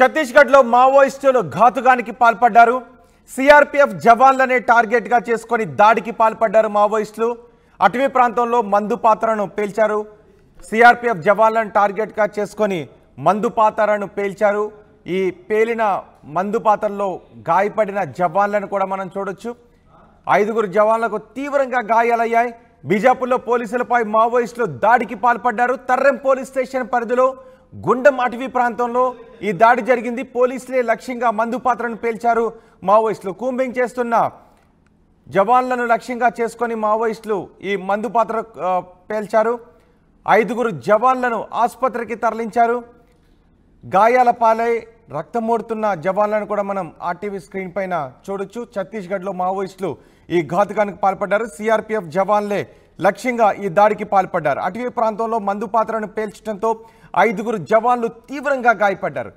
ఛత్తీస్గఢ్ లో మావోయిస్టులు ఘాతుకానికి పాల్పడ్డారు. సిఆర్పీఎఫ్ జవాన్లనే టార్గెట్ గా చేసుకొని దాడికి పాల్పడ్డారు మావోయిస్టులు. అటవీ ప్రాంతంలో మందు పాత్రను పేల్చారు. సిఆర్పీఎఫ్ జవాన్లను టార్గెట్ గా చేసుకొని మందు పాత్రను పేల్చారు. ఈ పేలిన మందు పాత్రలో గాయపడిన జవాన్లను కూడా మనం చూడొచ్చు. 5 జవాన్లకు తీవ్రంగా గాయాలయ్యాయి. బీజాపూర్లో పోలీసులపై మావోయిస్టులు దాడికి పాల్పడ్డారు. తర్రెం పోలీస్ స్టేషన్ పరిధిలో గుండం అటవీ ప్రాంతంలో ఈ దాడి జరిగింది. పోలీసులే లక్ష్యంగా మందు పాత్రను పేల్చారు మావోయిస్టులు. కూంబింగ్ చేస్తున్న జవాన్లను లక్ష్యంగా చేసుకొని మావోయిస్టులు ఈ మందు పాత్ర పేల్చారు. 5 జవాన్లను ఆసుపత్రికి తరలించారు. గాయాల పాలై రక్తమోడుతున్న జవాన్లను కూడా మనం ఆర్టీవీ స్క్రీన్ పైన చూడొచ్చు. ఛత్తీస్గఢ్లో మావోయిస్టులు ఈ ఘాతుకానికి పాల్పడ్డారు. సిఆర్పీఎఫ్ జవాన్లే లక్ష్యంగా ఈ దాడికి పాల్పడ్డారు. అటవీ ప్రాంతంలో మందు పాత్రను పేల్చడంతో 5 జవాన్లు తీవ్రంగా గాయపడ్డారు.